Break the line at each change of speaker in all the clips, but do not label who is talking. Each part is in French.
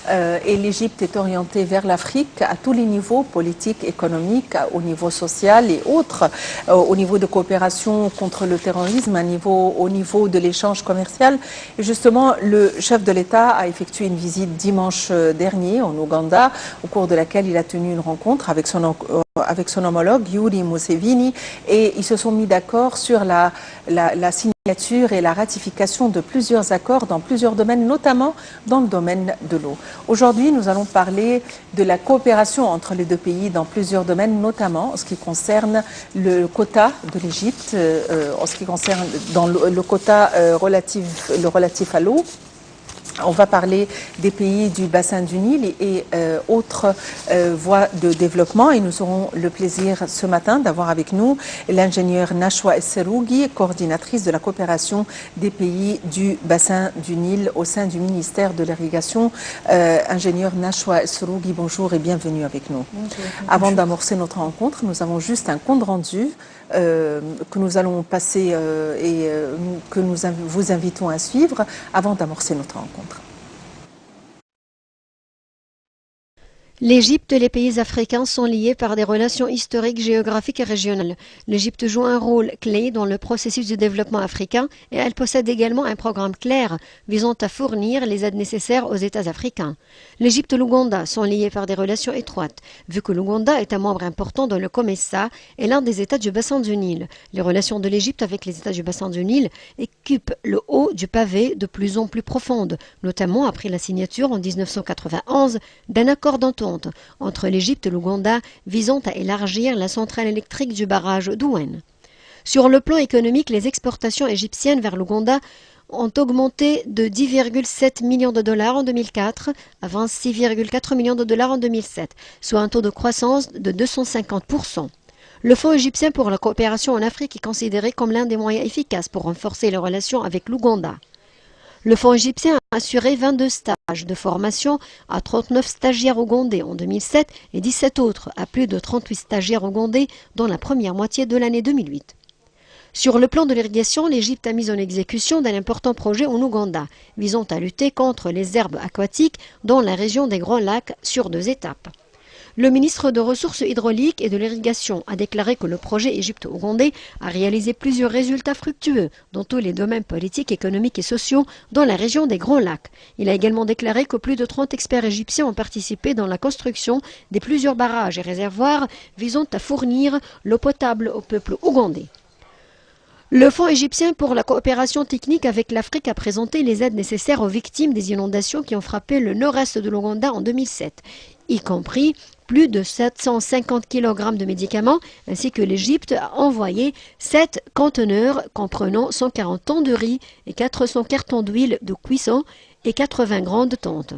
et l'Égypte est orientée vers l'Afrique à tous les niveaux, politiques, économiques, au niveau social et autres, au niveau de coopération contre le terrorisme, au niveau de l'échange commercial. Et justement, le chef de l'État a effectué une visite dimanche dernier en Ouganda, au cours de laquelle il a tenu une rencontre avec son homologue Yoweri Museveni, et ils se sont mis d'accord sur la signature et la ratification de plusieurs accords dans plusieurs domaines, notamment dans le domaine de l'eau. Aujourd'hui, nous allons parler de la coopération entre les deux pays dans plusieurs domaines, notamment en ce qui concerne le quota de l'Égypte, en ce qui concerne dans le quota relatif à l'eau. On va parler des pays du bassin du Nil et autres voies de développement, et nous aurons le plaisir ce matin d'avoir avec nous l'ingénieure Nashwa Esserougui, coordinatrice de la coopération des pays du bassin du Nil au sein du ministère de l'Irrigation. Ingénieure Nashwa Esserougui, bonjour et bienvenue avec nous. Bonjour. Avant d'amorcer notre rencontre, nous avons juste un compte rendu que nous allons passer et que nous vous invitons à suivre avant d'amorcer notre rencontre.
L'Égypte et les pays africains sont liés par des relations historiques, géographiques et régionales. L'Égypte joue un rôle clé dans le processus de développement africain et elle possède également un programme clair visant à fournir les aides nécessaires aux États africains. L'Égypte et l'Ouganda sont liés par des relations étroites, vu que l'Ouganda est un membre important dans le COMESA et l'un des États du bassin du Nil. Les relations de l'Égypte avec les États du bassin du Nil occupent le haut du pavé de plus en plus profonde, notamment après la signature en 1991 d'un accord d'entente entre l'Égypte et l'Ouganda visant à élargir la centrale électrique du barrage d'Ouen. Sur le plan économique, les exportations égyptiennes vers l'Ouganda ont augmenté de 10,7 millions de dollars en 2004 à 26,4 millions de dollars en 2007, soit un taux de croissance de 250%. Le Fonds égyptien pour la coopération en Afrique est considéré comme l'un des moyens efficaces pour renforcer les relations avec l'Ouganda. Le Fonds égyptien a assuré 22 stages de formation à 39 stagiaires ougandais en 2007 et 17 autres à plus de 38 stagiaires ougandais dans la première moitié de l'année 2008. Sur le plan de l'irrigation, l'Égypte a mis en exécution d'un important projet en Ouganda, visant à lutter contre les herbes aquatiques dans la région des Grands Lacs sur 2 étapes. Le ministre des Ressources hydrauliques et de l'Irrigation a déclaré que le projet égypto-ougandais a réalisé plusieurs résultats fructueux dans tous les domaines politiques, économiques et sociaux dans la région des Grands Lacs. Il a également déclaré que plus de 30 experts égyptiens ont participé dans la construction de plusieurs barrages et réservoirs visant à fournir l'eau potable au peuple ougandais. Le Fonds égyptien pour la coopération technique avec l'Afrique a présenté les aides nécessaires aux victimes des inondations qui ont frappé le nord-est de l'Ouganda en 2007, y compris plus de 750 kg de médicaments, ainsi que l'Égypte a envoyé 7 conteneurs comprenant 140 tonnes de riz et 400 cartons d'huile de cuisson et 80 grandes tentes.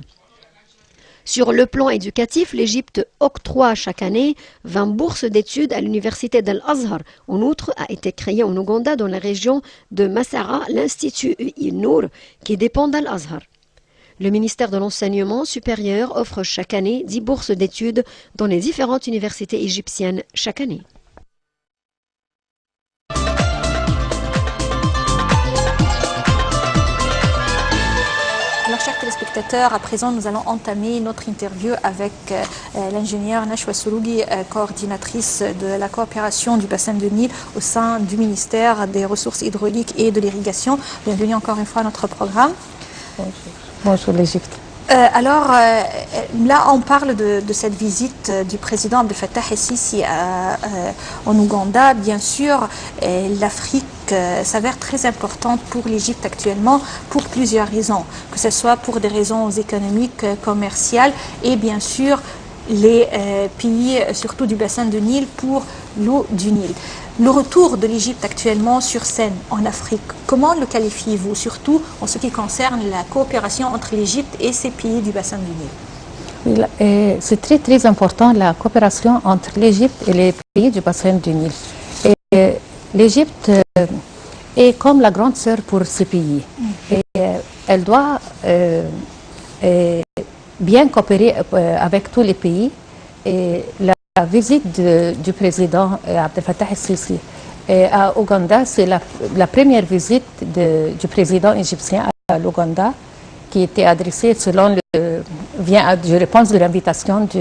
Sur le plan éducatif, l'Égypte octroie chaque année 20 bourses d'études à l'université d'Al-Azhar. En outre, a été créé en Ouganda, dans la région de Masara, l'Institut Nour, qui dépend d'Al-Azhar. Le ministère de l'Enseignement supérieur offre chaque année 10 bourses d'études dans les différentes universités égyptiennes chaque année.
Alors, chers téléspectateurs, à présent, nous allons entamer notre interview avec l'ingénieure Nashwa Esserougui, coordinatrice de la coopération du bassin de Nil au sein du ministère des Ressources hydrauliques et de l'Irrigation. Bienvenue encore une fois à notre programme.
Bonjour. Bonjour l'Égypte.
Là, on parle de cette visite du président Abdel Fattah el-Sisi en Ouganda. Bien sûr, l'Afrique s'avère très importante pour l'Égypte actuellement pour plusieurs raisons, que ce soit pour des raisons économiques, commerciales et bien sûr les pays, surtout du bassin de Nil, pour l'eau du Nil. Le retour de l'Égypte actuellement sur scène en Afrique, comment le qualifiez-vous, surtout en ce qui concerne la coopération entre l'Égypte et ces pays du bassin du Nil?
C'est très très important la coopération entre l'Égypte et les pays du bassin du Nil. L'Égypte est comme la grande sœur pour ces pays. Et elle doit bien coopérer avec tous les pays. Et la visite du président Abdel Fattah el-Sisi à Ouganda, c'est la première visite du président égyptien à l'Ouganda qui était adressée selon je réponds de l'invitation du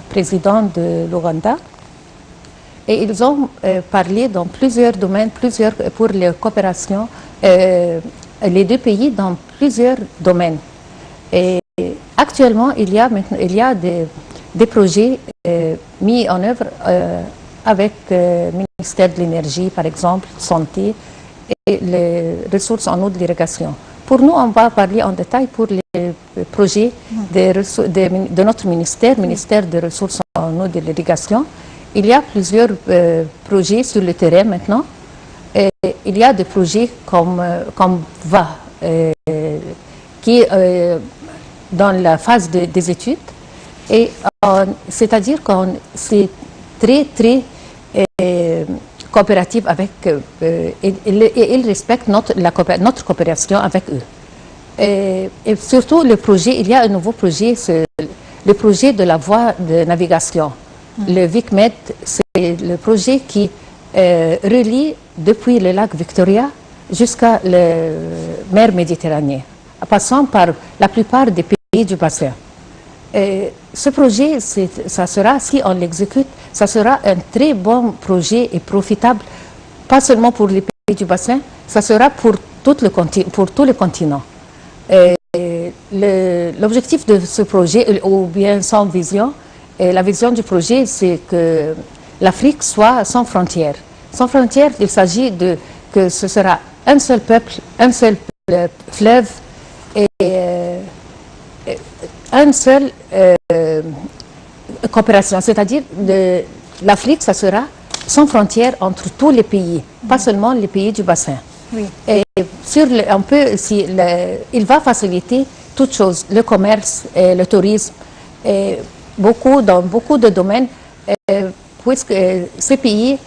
président de l'Ouganda. Et ils ont parlé dans plusieurs domaines, pour les coopérations, les deux pays dans plusieurs domaines. Et actuellement, il y a des projets mis en œuvre avec le ministère de l'Énergie, par exemple, santé et les ressources en eau de l'irrigation. Pour nous, on va parler en détail pour les projets de notre ministère des ressources en eau de l'irrigation. Il y a plusieurs projets sur le terrain maintenant. Et il y a des projets comme VA, qui est dans la phase des études. Et c'est-à-dire que c'est très coopératif avec et ils respectent notre coopération avec eux. Et surtout le projet, il y a un nouveau projet, c'est le projet de la voie de navigation. Le VICMED, c'est le projet qui relie depuis le lac Victoria jusqu'à la mer Méditerranée, en passant par la plupart des pays du bassin. Et ce projet, ça sera, si on l'exécute, ça sera un très bon projet et profitable, pas seulement pour les pays du bassin, ça sera pour tout le continent. L'objectif de ce projet, ou bien son vision, la vision du projet, c'est que l'Afrique soit sans frontières. Sans frontières, il s'agit que ce sera un seul peuple, un seul fleuve et un seul coopération. C'est-à-dire l'Afrique, ça sera sans frontières entre tous les pays, pas seulement les pays du bassin.
Oui.
Et il va faciliter toutes choses, le commerce, et le tourisme, et dans beaucoup de domaines, puisque ces pays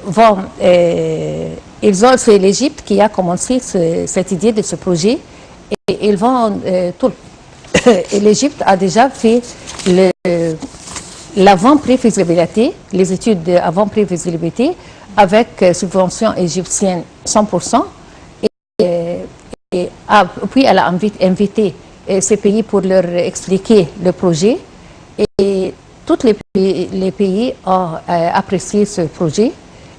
vont... c'est l'Égypte qui a commencé cette idée de ce projet, et ils vont... et l'Égypte a déjà fait l'avant-prévisibilité, les études d'avant-prévisibilité, avec subvention égyptienne 100%. Puis elle a invité ces pays pour leur expliquer le projet. Et tous les pays ont apprécié ce projet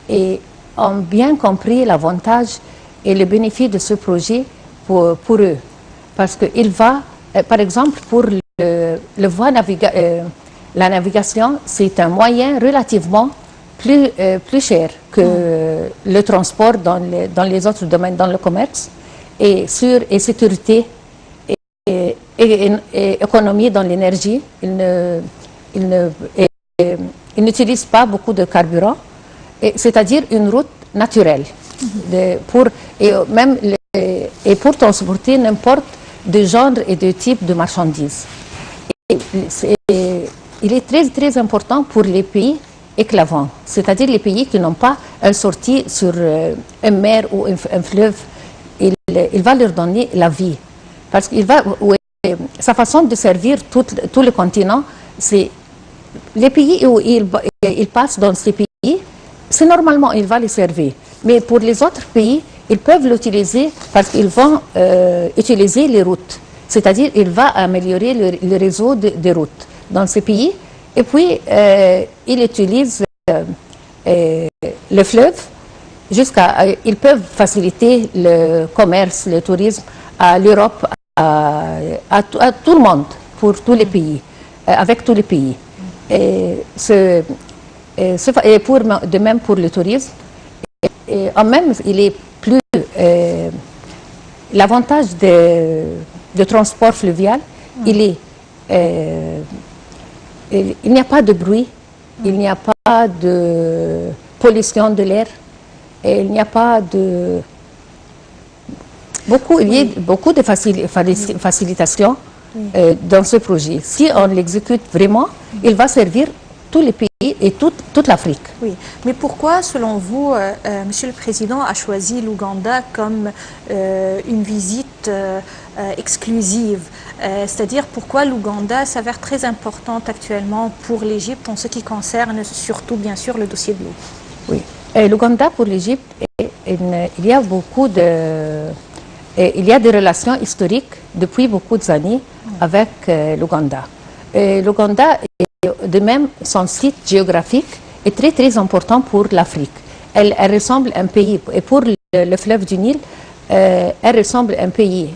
et ont bien compris l'avantage et le bénéfice de ce projet pour eux. Parce qu'il va, par exemple, pour la navigation, c'est un moyen relativement plus cher que le transport dans les autres domaines, dans le commerce, et sécurité et économie dans l'énergie. Il n'utilise pas beaucoup de carburant, c'est-à-dire une route naturelle et pour transporter n'importe de genre et de type de marchandises. Il est très important pour les pays éclavants, c'est-à-dire les pays qui n'ont pas une sortie sur une mer ou un fleuve. Il va leur donner la vie. Parce qu'il va, sa façon de servir tout le continent, c'est les pays où il passe dans ces pays, c'est normalement, il va les servir. Mais pour les autres pays, ils peuvent l'utiliser parce qu'ils vont utiliser les routes. C'est-à-dire, il va améliorer le réseau des routes dans ces pays. Et puis, il utilise le fleuve ils peuvent faciliter le commerce, le tourisme à l'Europe, à tout le monde, pour tous les pays, avec tous les pays. Et de même pour le tourisme. Et en même, il est plus... L'avantage de transport fluvial, il n'y a pas de bruit, il n'y a pas de pollution de l'air, et il n'y a pas de... Il y a beaucoup de facilitations dans ce projet. Si on l'exécute vraiment, il va servir tous les pays et toute l'Afrique.
Oui, mais pourquoi, selon vous, Monsieur le Président a choisi l'Ouganda comme une visite exclusive? C'est-à-dire pourquoi l'Ouganda s'avère très importante actuellement pour l'Égypte en ce qui concerne surtout, bien sûr, le dossier de l'eau?
Oui, l'Ouganda pour l'Égypte, il y a beaucoup de il y a des relations historiques depuis beaucoup d'années avec l'Ouganda. L'Ouganda, de même, son site géographique est très très important pour l'Afrique. Elle ressemble à un pays, et pour le fleuve du Nil, elle ressemble à un pays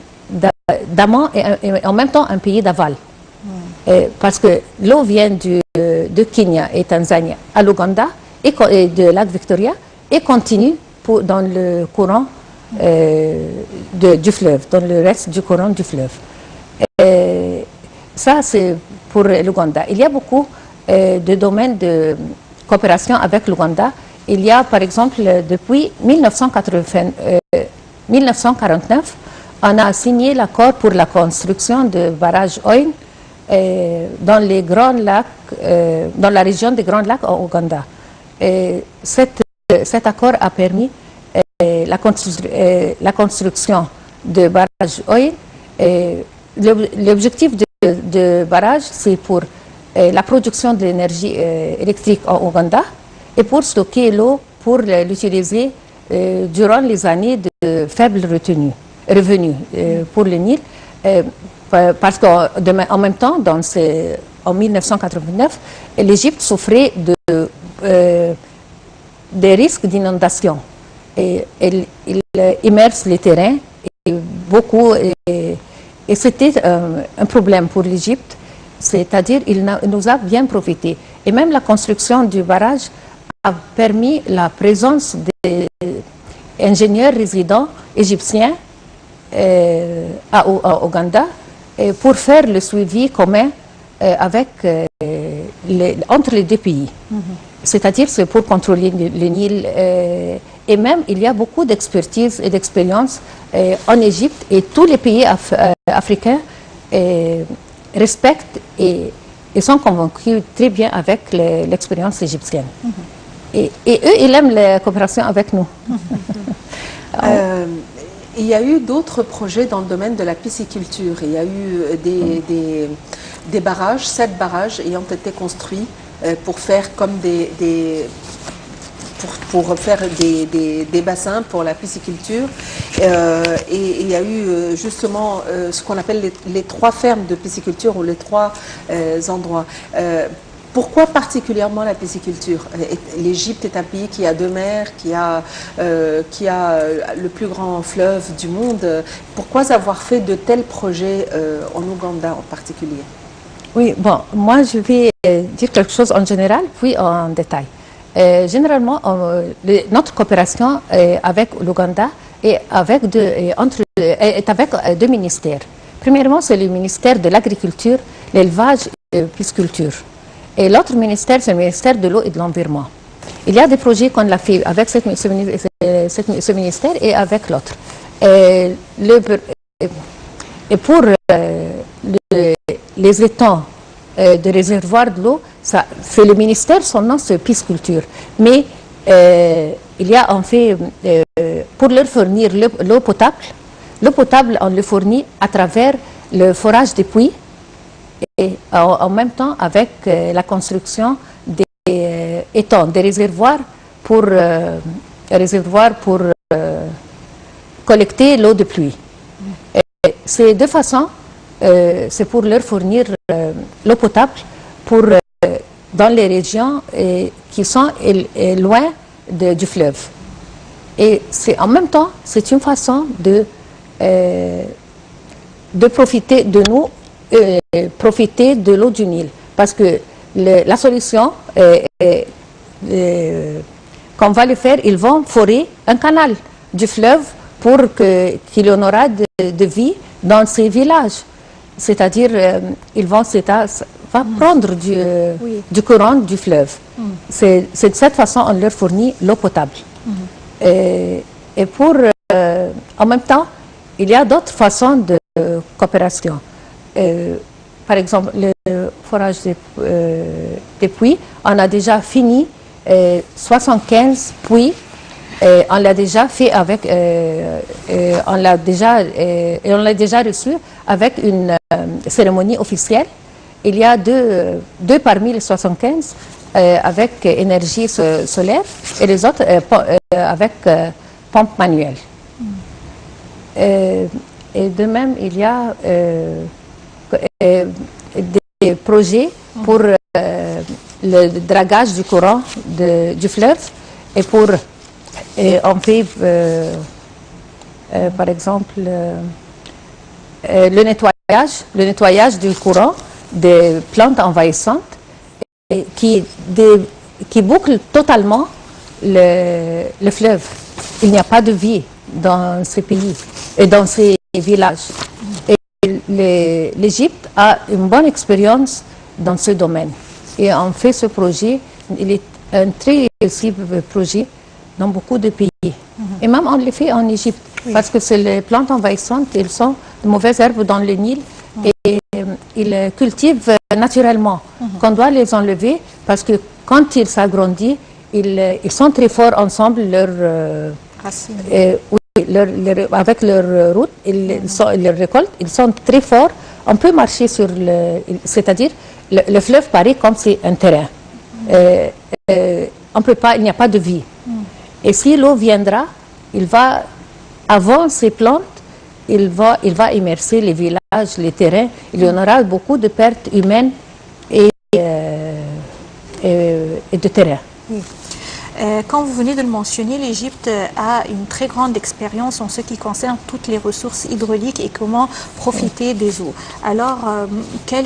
d'amont et en même temps un pays d'aval. Parce que l'eau vient de Kenya et Tanzanie à l'Ouganda et de lac Victoria et continue dans le courant du fleuve, dans le reste du courant du fleuve. Ça, c'est pour l'Ouganda. Il y a beaucoup de domaines de coopération avec l'Ouganda. Il y a, par exemple, depuis 1949, on a signé l'accord pour la construction de barrages Oin dans les Grands Lacs, dans la région des Grands Lacs au Ouganda. Cet accord a permis la construction de barrages Oin. L'objectif de barrage, c'est pour la production de l'énergie électrique en Ouganda et pour stocker l'eau pour l'utiliser durant les années de faible revenu pour le Nil. Parce qu'en même temps, en 1989, l'Égypte souffrait des risques d'inondation. Il immerse les terrains et c'était un problème pour l'Égypte, c'est-à-dire il nous a bien profité. Et même la construction du barrage a permis la présence des ingénieurs résidents égyptiens à Ouganda pour faire le suivi commun entre les deux pays. C'est-à-dire c'est pour contrôler le Nil. Et même, il y a beaucoup d'expertise et d'expérience en Égypte et tous les pays africains respectent et sont convaincus très bien avec l'expérience égyptienne. Et eux, ils aiment la coopération avec nous.
Il y a eu d'autres projets dans le domaine de la pisciculture. Il y a eu des barrages, 7 barrages ayant été construits pour faire comme pour faire des bassins pour la pisciculture. Et il y a eu justement ce qu'on appelle les 3 fermes de pisciculture ou les 3 endroits. Pourquoi particulièrement la pisciculture? L'Égypte est un pays qui a 2 mers, qui a le plus grand fleuve du monde. Pourquoi avoir fait de tels projets en Ouganda en particulier?
Oui, bon, moi je vais dire quelque chose en général, puis en détail. Généralement, notre coopération avec l'Ouganda est avec 2 ministères. Premièrement, c'est le ministère de l'Agriculture, l'Élevage et la Pisciculture. Et l'autre ministère, c'est le ministère de l'Eau et de l'Environnement. Il y a des projets qu'on a fait avec ce ministère et avec l'autre. Et pour les étangs de réservoirs de l'eau, c'est le ministère, son nom c'est pisciculture. Mais il y a en fait, pour leur fournir l'eau potable, on le fournit à travers le forage des puits et en même temps avec la construction des étangs, des réservoirs pour collecter l'eau de pluie. Ces 2 façons, c'est pour leur fournir l'eau potable dans les régions qui sont loin du fleuve. Et en même temps, c'est une façon de profiter de nous, profiter de l'eau du Nil. Parce que la solution, qu'on va le faire, ils vont forer un canal du fleuve pour qu'il y en aura de vie dans ces villages. C'est-à-dire, ils vont prendre du courant du fleuve. C'est de cette façon qu'on leur fournit l'eau potable. Et en même temps, il y a d'autres façons de coopération. Par exemple, le forage des puits, on a déjà fini 75 puits. On l'a déjà fait avec, on l'a déjà reçu avec une cérémonie officielle. Il y a deux parmi les 75 avec énergie solaire et les autres avec pompe manuelle. Et de même, il y a des projets pour le dragage du courant du fleuve et pour on fait par exemple le nettoyage du courant des plantes envahissantes qui bouclent totalement le fleuve. Il n'y a pas de vie dans ces pays et dans ces villages. Et l'Égypte a une bonne expérience dans ce domaine. Et on fait ce projet, il est un très réussi projet dans beaucoup de pays. Et même on le fait en Égypte, parce que c'est les plantes envahissantes, elles sont de mauvaises herbes dans le Nil et ils cultivent naturellement. Qu'on doit les enlever parce que quand ils s'agrandissent, ils sont très forts ensemble, avec leur route, ils récoltent, ils sont très forts. On peut marcher sur c'est-à-dire le fleuve paraît comme c'est un terrain. On peut pas, il n'y a pas de vie. Et si l'eau viendra, avant ces plantes, il va immerser les villages, les terrains. Il y en aura beaucoup de pertes humaines et de terrain.
Quand vous venez de le mentionner, l'Égypte a une très grande expérience en ce qui concerne toutes les ressources hydrauliques et comment profiter des eaux. Alors, quelles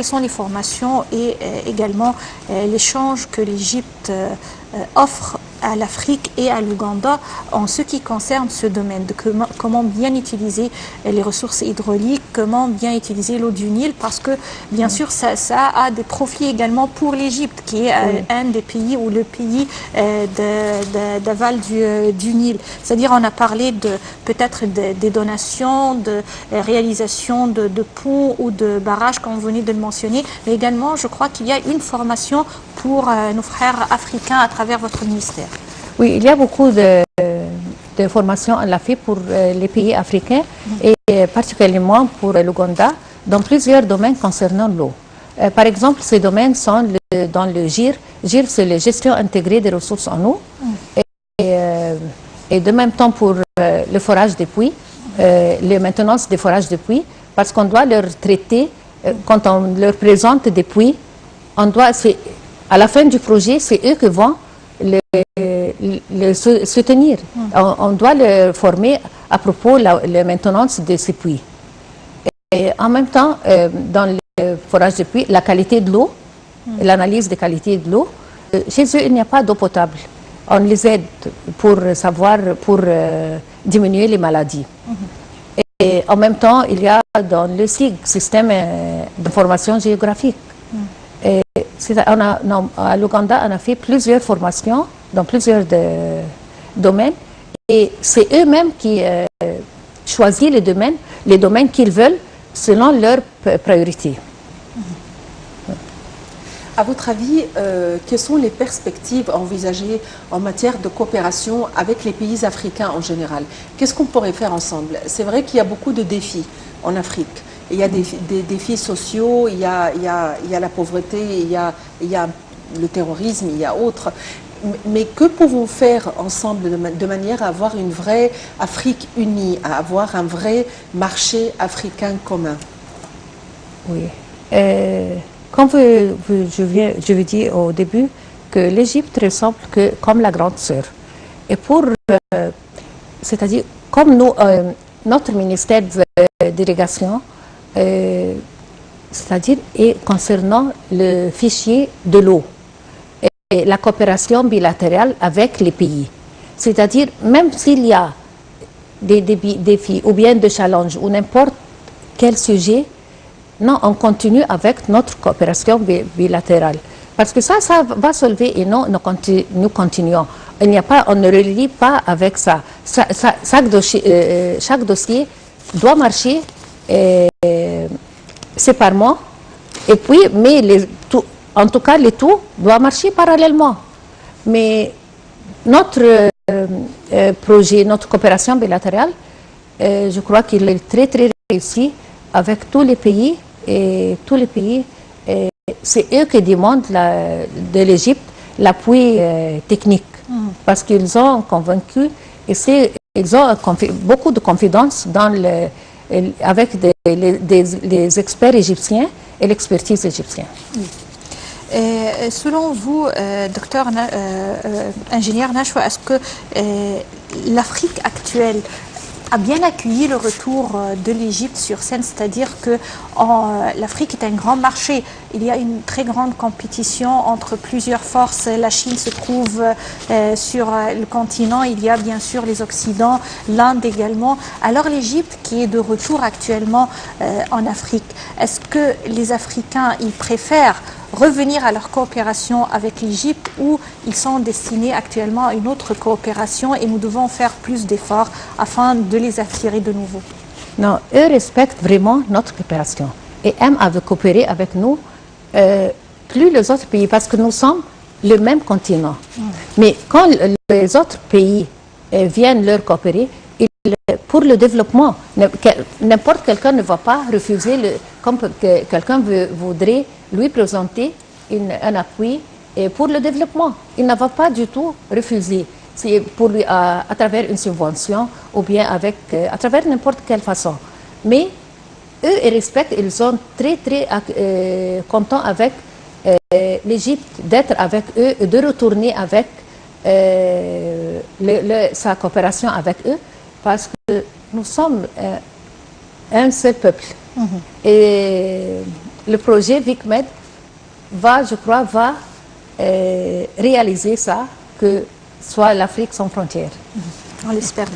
sont les formations et également l'échange que l'Égypte offre à l'Afrique et à l'Ouganda en ce qui concerne ce domaine, de comment bien utiliser les ressources hydrauliques, comment bien utiliser l'eau du Nil, parce que bien sûr ça a des profits également pour l'Égypte, qui est un des pays ou le pays d'aval du Nil. C'est-à-dire on a parlé peut-être des donations, de réalisation de ponts ou de barrages, comme vous venez de le mentionner, mais également je crois qu'il y a une formation pour nos frères africains à travers votre ministère.
Oui, il y a beaucoup de formations à la fait pour les pays africains et particulièrement pour l'Ouganda dans plusieurs domaines concernant l'eau. Par exemple, ces domaines sont dans le GIR. GIR, c'est la gestion intégrée des ressources en eau. Et de même temps pour le forage des puits, la maintenance des forages de puits, parce qu'on doit leur traiter, quand on leur présente des puits, à la fin du projet, c'est eux qui vont le soutenir. On doit le former à propos de la maintenance de ces puits. Et en même temps, dans le forage de puits, la qualité de l'eau, l'analyse de qualité de l'eau, chez eux, il n'y a pas d'eau potable. On les aide pour diminuer les maladies. Et en même temps, il y a dans le SIG, système d'information géographique. À l'Ouganda, on a fait plusieurs formations dans plusieurs domaines et c'est eux-mêmes qui choisissent les domaines qu'ils veulent selon leurs priorités.
À votre avis, quelles sont les perspectives envisagées en matière de coopération avec les pays africains en général? Qu'est-ce qu'on pourrait faire ensemble? C'est vrai qu'il y a beaucoup de défis en Afrique. Il y a des défis sociaux, il y a la pauvreté, il y a le terrorisme, il y a autres. Mais que pouvons faire ensemble de manière à avoir une vraie Afrique unie, à avoir un vrai marché africain commun?
Oui. Comme je vous dis au début, que l'Égypte ressemble comme la grande sœur. Et c'est-à-dire, comme notre ministère de délégation, c'est-à-dire concernant le fichier de l'eau et la coopération bilatérale avec les pays. C'est-à-dire, même s'il y a des défis ou bien des challenges ou n'importe quel sujet, non, on continue avec notre coopération bilatérale. Parce que ça va se lever et non, nous continuons. On ne relie pas avec ça. Chaque dossier doit marcher séparément. Et puis, en tout cas, les tout doit marcher parallèlement. Mais notre projet, notre coopération bilatérale, je crois qu'il est très, très réussi avec tous les pays. Et tous les pays, c'est eux qui demandent de l'Égypte l'appui technique. Parce qu'ils ont convaincu, et c'est ils ont beaucoup de confiance dans avec les experts égyptiens et l'expertise égyptienne.
Oui. Selon vous, docteur ingénieur Nashwa, est-ce que l'Afrique actuelle a bien accueilli le retour de l'Égypte sur scène, c'est-à-dire que l'Afrique est un grand marché. Il y a une très grande compétition entre plusieurs forces. La Chine se trouve sur le continent. Il y a bien sûr les Occidents, l'Inde également. Alors l'Égypte qui est de retour actuellement en Afrique, est-ce que les Africains, ils préfèrent revenir à leur coopération avec l'Égypte ou ils sont destinés actuellement à une autre coopération et nous devons faire plus d'efforts afin de les attirer de nouveau?
Non, eux respectent vraiment notre coopération et aiment coopérer avec nous plus les autres pays parce que nous sommes le même continent. Mais quand les autres pays viennent leur coopérer, pour le développement, n'importe quelqu'un ne va pas refuser, comme quelqu'un voudrait lui présenter un appui pour le développement. Il ne va pas du tout refuser. C'est pour lui à travers une subvention ou bien à travers n'importe quelle façon. Mais eux, ils respectent, ils sont très contents avec l'Égypte, d'être avec eux et de retourner avec sa coopération avec eux parce que nous sommes un seul peuple. Et le projet VICMED va réaliser ça, que soit l'Afrique sans frontières.
On l'espère.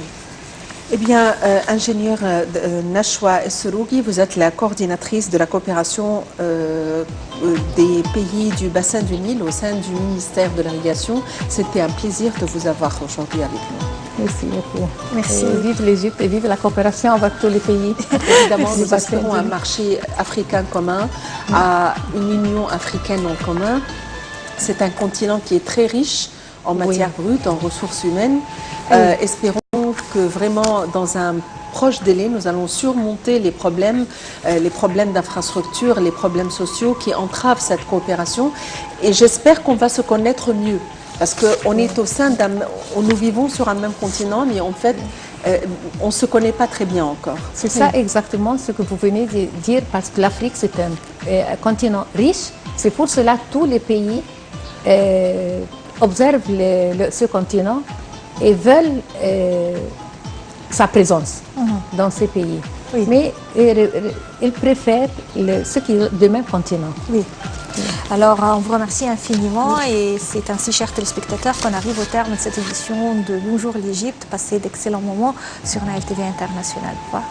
Eh bien, ingénieur Nashwa Esserougui, vous êtes la coordinatrice de la coopération des pays du bassin du Nil au sein du ministère de l'Irrigation. C'était un plaisir de vous avoir aujourd'hui avec nous.
Merci beaucoup.
Merci.
Et vive l'Égypte et vive la coopération avec tous les pays.
Évidemment, nous aspirons à un marché africain commun, à une union africaine en commun. C'est un continent qui est très riche en matière brute, en ressources humaines. Espérons que vraiment, dans un proche délai, nous allons surmonter les problèmes d'infrastructure, les problèmes sociaux qui entravent cette coopération. Et j'espère qu'on va se connaître mieux. Parce qu'on est nous vivons sur un même continent, mais en fait, on ne se connaît pas très bien encore.
C'est ça exactement ce que vous venez de dire, parce que l'Afrique, c'est un continent riche. C'est pour cela que tous les pays observent ce continent et veulent sa présence dans ces pays.
Oui.
Mais ils préfèrent ceux qui sont du même continent.
Oui. Alors, on vous remercie infiniment et c'est ainsi, chers téléspectateurs, qu'on arrive au terme de cette édition de Bonjour l'Égypte. Passez d'excellents moments sur la LTV internationale. Au revoir.